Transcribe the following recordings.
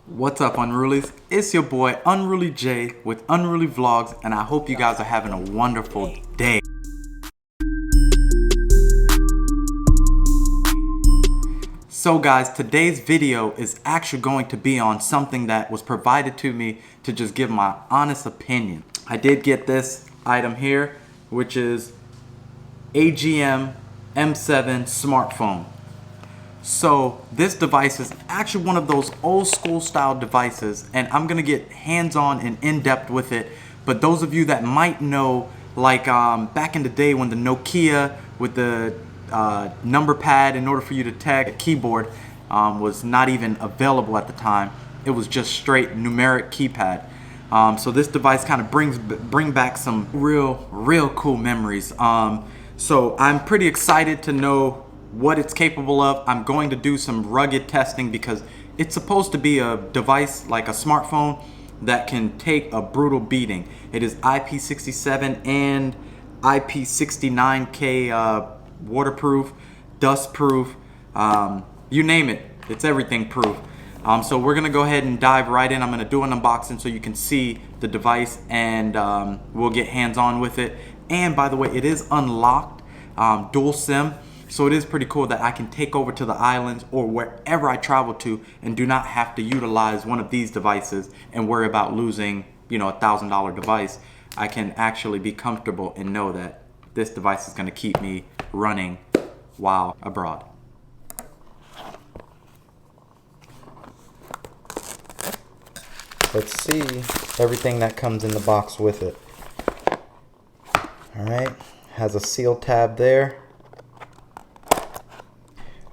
What's up, Unrulies? It's your boy Unruly J with Unruly Vlogs, and I hope you guys are having a wonderful day. So guys, today's video is actually going to be on something that was provided to me to just give my honest opinion. I did get this item here, which is AGM M7 Smartphone. So this device is actually one of those old school style devices, and I'm gonna get hands-on and in-depth with it. But those of you that might know, like back in the day when the Nokia with the number pad in order for you to tag a keyboard was not even available at the time. It was just straight numeric keypad. So this device kind of bring back some real cool memories. So I'm pretty excited to know what it's capable of. I'm going to do some rugged testing because it's supposed to be a device like a smartphone that can take a brutal beating. It is IP67 and IP69K waterproof, dust proof, you name it, it's everything proof. So we're gonna go ahead and dive right in. I'm gonna do an unboxing so you can see the device, and we'll get hands-on with it. And by the way, it is unlocked, dual SIM. So it is pretty cool that I can take over to the islands or wherever I travel to and do not have to utilize one of these devices and worry about losing, you know, $1,000 device. I can actually be comfortable and know that this device is going to keep me running while abroad. Let's see everything that comes in the box with it. All right, has a seal tab there.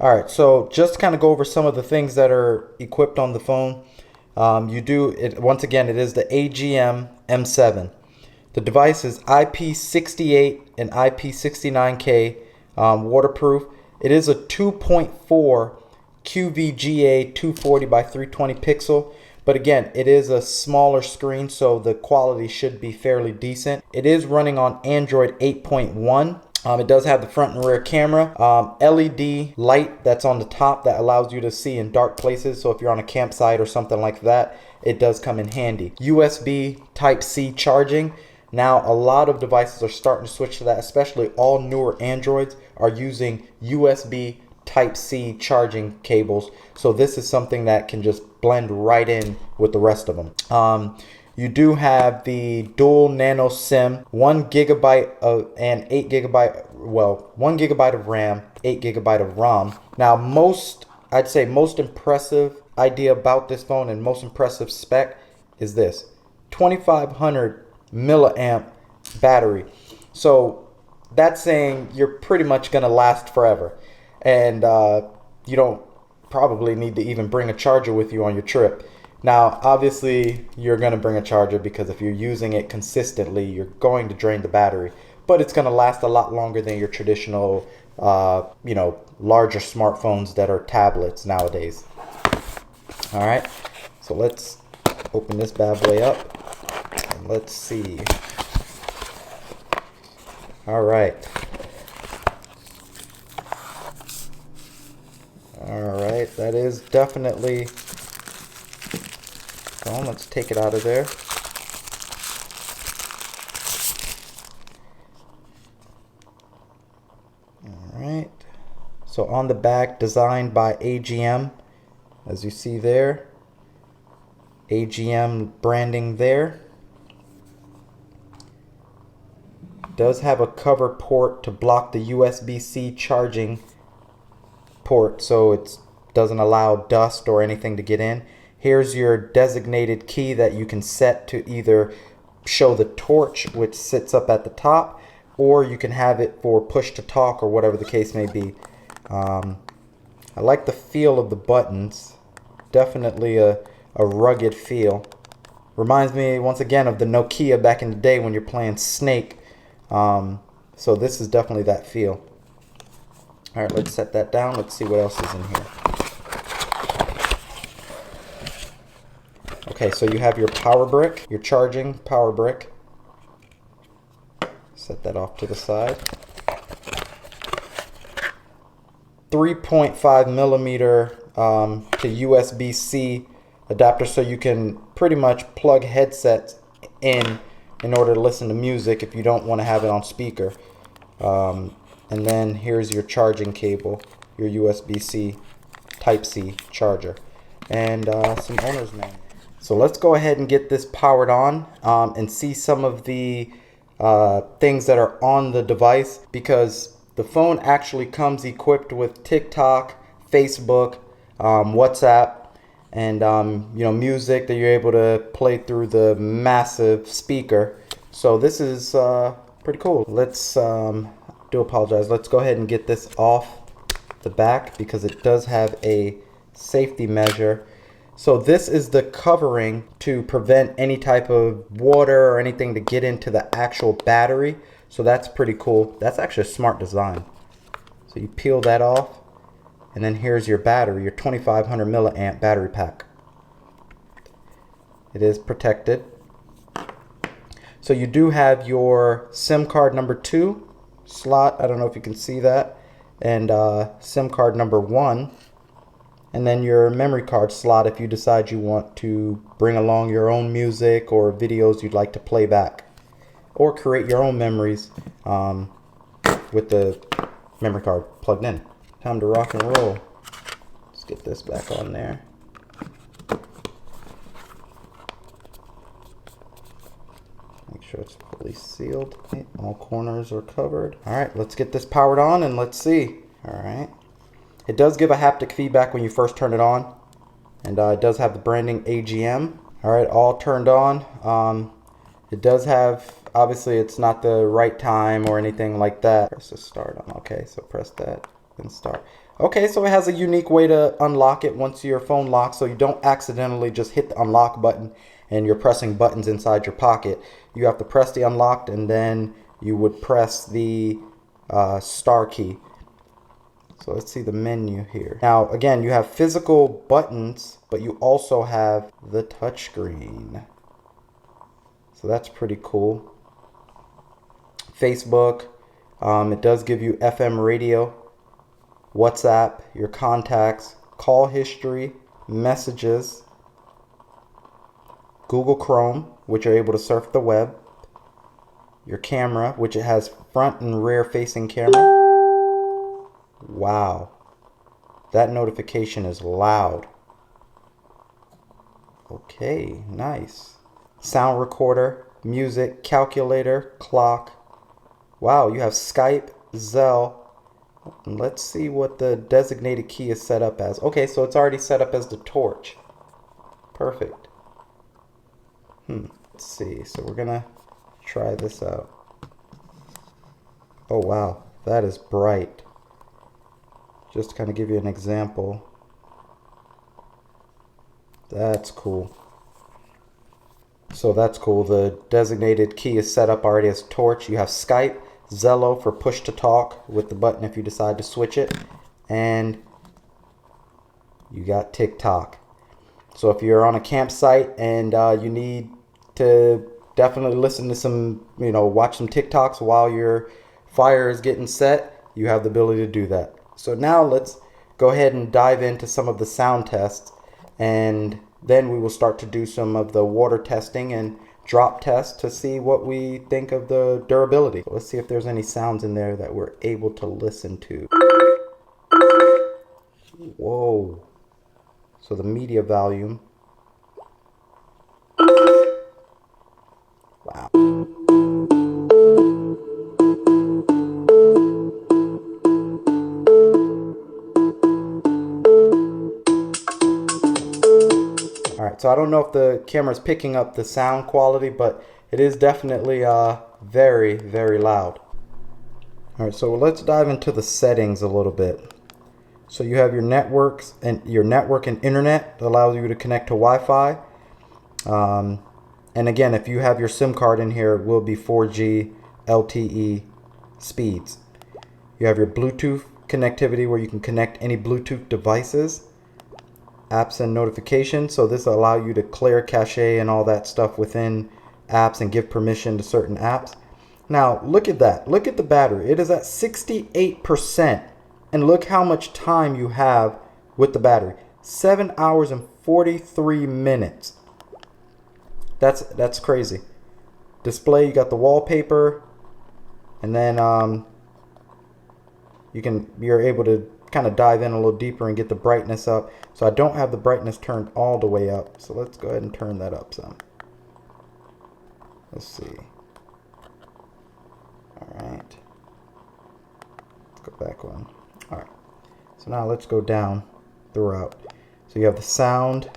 Alright, so just to kind of go over some of the things that are equipped on the phone. Once again, it is the AGM M7. The device is IP68 and IP69K waterproof. It is a 2.4 QVGA 240 by 320 pixel. But again, it is a smaller screen, so the quality should be fairly decent. It is running on Android 8.1. It does have the front and rear camera, LED light that's on the top that allows you to see in dark places. So if you're on a campsite or something like that, it does come in handy. USB Type-C charging. Now a lot of devices are starting to switch to that, especially all newer Androids are using USB Type-C charging cables. So this is something that can just blend right in with the rest of them. You do have the dual nano SIM, 1 gigabyte of and 8 gigabyte, well, 1 gigabyte of RAM, 8 gigabyte of ROM. Now I'd say most impressive idea about this phone and most impressive spec is this, 2500 milliamp battery. So that's saying you're pretty much gonna last forever. And you don't probably need to even bring a charger with you on your trip. Now, obviously, you're going to bring a charger because if you're using it consistently, you're going to drain the battery. But it's going to last a lot longer than your traditional, larger smartphones that are tablets nowadays. All right, so let's open this bad boy up and let's see. All right. All right, that is definitely... So let's take it out of there. Alright. So on the back, designed by AGM, as you see there. AGM branding there. Does have a cover port to block the USB-C charging port, so it doesn't allow dust or anything to get in. Here's your designated key that you can set to either show the torch, which sits up at the top, or you can have it for push to talk or whatever the case may be. I like the feel of the buttons. Definitely a rugged feel. Reminds me once again of the Nokia back in the day when you're playing Snake. So this is definitely that feel. Alright, let's set that down. Let's see what else is in here. Okay, so you have your power brick, your charging power brick. Set that off to the side. 3.5 millimeter to USB-C adapter so you can pretty much plug headsets in order to listen to music if you don't want to have it on speaker. And then here's your charging cable, your USB-C Type-C charger, and some owner's manual. So let's go ahead and get this powered on and see some of the things that are on the device, because the phone actually comes equipped with TikTok, Facebook, WhatsApp, and music that you're able to play through the massive speaker. So this is pretty cool. Let's apologize. Let's go ahead and get this off the back because it does have a safety measure. So this is the covering to prevent any type of water or anything to get into the actual battery. So that's pretty cool. That's actually a smart design. So you peel that off, and then here's your battery, your 2500 milliamp battery pack. It is protected. So you do have your SIM card number 2 slot. I don't know if you can see that. And SIM card number 1. And then your memory card slot if you decide you want to bring along your own music or videos you'd like to play back, or create your own memories with the memory card plugged in. Time to rock and roll. Let's get this back on there. Make sure it's fully sealed. Okay, all corners are covered. All right, let's get this powered on and let's see. All right. It does give a haptic feedback when you first turn it on, and it does have the branding AGM. All right, all turned on. It does have, obviously it's not the right time or anything like that. Press the start on. Okay, so press that and start. Okay, so it has a unique way to unlock it once your phone locks, so you don't accidentally just hit the unlock button and you're pressing buttons inside your pocket. You have to press the unlocked, and then you would press the star key. So let's see the menu here. Now again, you have physical buttons, but you also have the touchscreen. So that's pretty cool. Facebook, it does give you FM radio, WhatsApp, your contacts, call history, messages, Google Chrome, which you're able to surf the web, your camera, which it has front and rear facing camera. Wow, that notification is loud. Okay, nice. Sound recorder, music, calculator, clock. Wow, you have Skype, Zelle. Let's see what the designated key is set up as. Okay, so it's already set up as the torch. Perfect. Let's see, so we're gonna try this out. Oh wow, that is bright. Just to kind of give you an example. That's cool. So that's cool. The designated key is set up already as torch. You have Skype, Zello for push to talk with the button if you decide to switch it. And you got TikTok. So if you're on a campsite and you need to definitely listen to some, watch some TikToks while your fire is getting set, you have the ability to do that. So now let's go ahead and dive into some of the sound tests, and then we will start to do some of the water testing and drop tests to see what we think of the durability. So let's see if there's any sounds in there that we're able to listen to. Whoa. So the media volume. Wow. Alright, so I don't know if the camera's picking up the sound quality, but it is definitely very, very loud. Alright, so let's dive into the settings a little bit. So you have your networks and your network and internet that allows you to connect to Wi-Fi. And again, if you have your SIM card in here, it will be 4G LTE speeds. You have your Bluetooth connectivity where you can connect any Bluetooth devices. Apps and notifications, so this will allow you to clear cache and all that stuff within apps and give permission to certain apps. Now look at that, look at the battery. It is at 68%, and look how much time you have with the battery. 7 hours and 43 minutes. That's crazy. Display, you got the wallpaper, and then you're able to kind of dive in a little deeper and get the brightness up. So I don't have the brightness turned all the way up. So let's go ahead and turn that up some. Let's see. Alright. Let's go back one. Alright. So now let's go down throughout. So you have the sound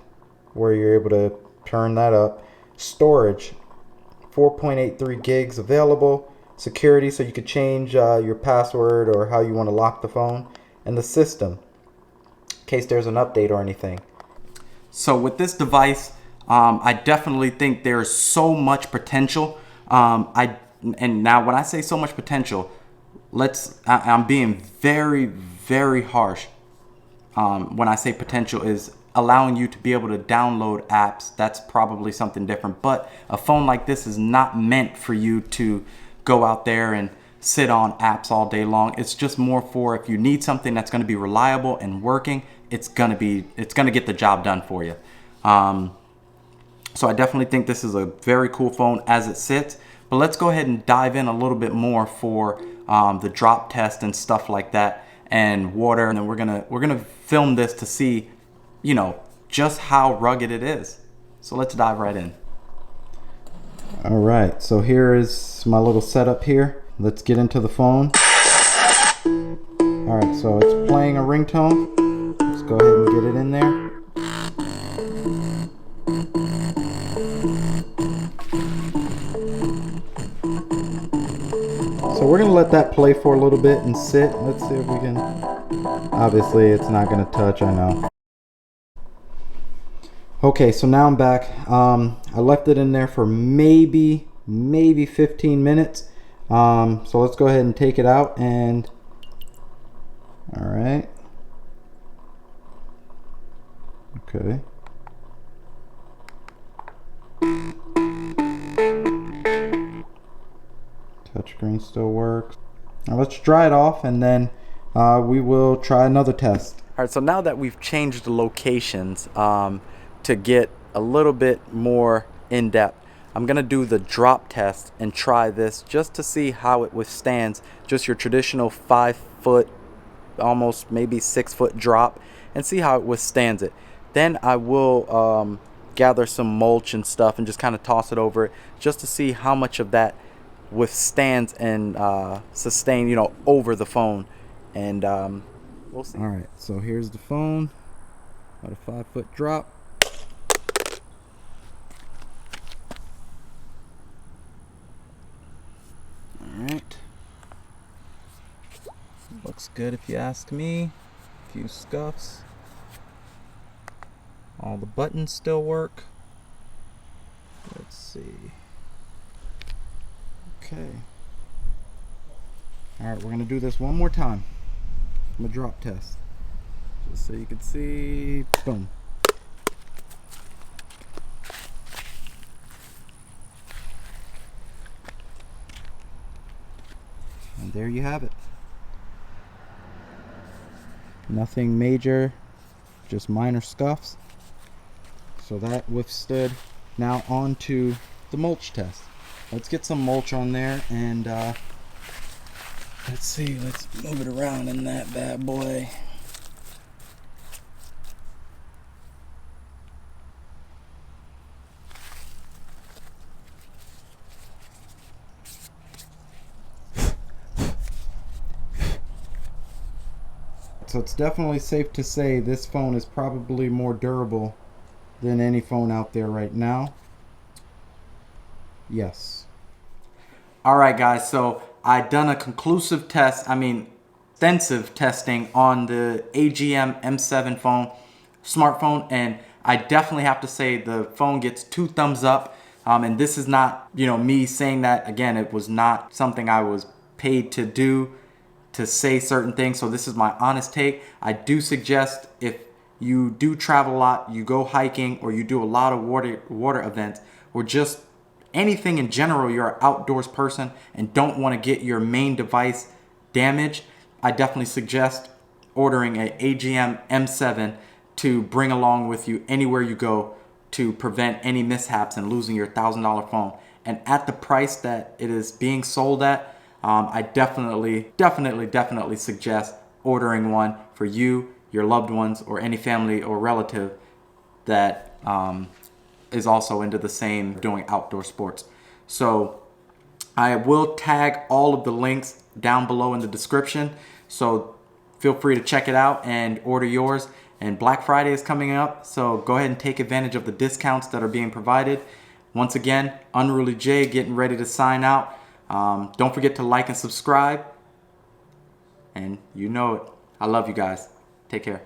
where you're able to turn that up. Storage, 4.83 gigs available. Security, so you could change your password or how you want to lock the phone. And the system, in case there's an update or anything. So with this device, I definitely think there's so much potential. And now when I say so much potential, I'm being very, very harsh. When I say potential is allowing you to be able to download apps. That's probably something different. But a phone like this is not meant for you to go out there and sit on apps all day long. It's just more for if you need something that's going to be reliable and working, it's going to get the job done for you. So I definitely think this is a very cool phone as it sits. But let's go ahead and dive in a little bit more for the drop test and stuff like that, and water. And then we're gonna film this to see, you know, just how rugged it is. So let's dive right in. All right, so here is my little setup here. Let's get into the phone. All right, so it's playing a ringtone. Let's go ahead and get it in there. So we're gonna let that play for a little bit and sit. Let's see if we can, obviously it's not gonna touch, I know. Okay, so now I'm back. I left it in there for maybe 15 minutes. So let's go ahead and take it out and, all right. Okay. Touchscreen still works. Now let's dry it off and then we will try another test. All right, so now that we've changed the locations to get a little bit more in depth, I'm gonna do the drop test and try this just to see how it withstands just your traditional 5 foot, almost maybe 6 foot drop, and see how it withstands it. Then I will gather some mulch and stuff and just kind of toss it over it just to see how much of that withstands and sustain, you know, over the phone. And we'll see. All right, so here's the phone. About a 5 foot drop. Alright, looks good if you ask me. A few scuffs. All the buttons still work. Let's see. Okay. Alright, we're going to do this one more time. I'm going to drop test. Just so you can see. Boom. And there you have it. Nothing major, just minor scuffs. So that withstood. Now on to the mulch test. Let's get some mulch on there and let's see, let's move it around in that bad boy. So it's definitely safe to say this phone is probably more durable than any phone out there right now. Yes. Alright guys, so I done a conclusive test, extensive testing on the AGM M7 smartphone, and I definitely have to say the phone gets 2 thumbs up. And this is not, you know, me saying that. Again, it was not something I was paid to do, to say certain things. So this is my honest take. I do suggest if you do travel a lot, you go hiking, or you do a lot of water events, or just anything in general, you're an outdoors person and don't want to get your main device damaged, I definitely suggest ordering a AGM M7 to bring along with you anywhere you go to prevent any mishaps and losing your $1,000 phone. And at the price that it is being sold at, I definitely suggest ordering one for you, your loved ones, or any family or relative that is also into the same doing outdoor sports. So I will tag all of the links down below in the description. So feel free to check it out and order yours. And Black Friday is coming up, so go ahead and take advantage of the discounts that are being provided. Once again, Unruly J getting ready to sign out. Don't forget to like and subscribe. And you know it. I love you guys. Take care.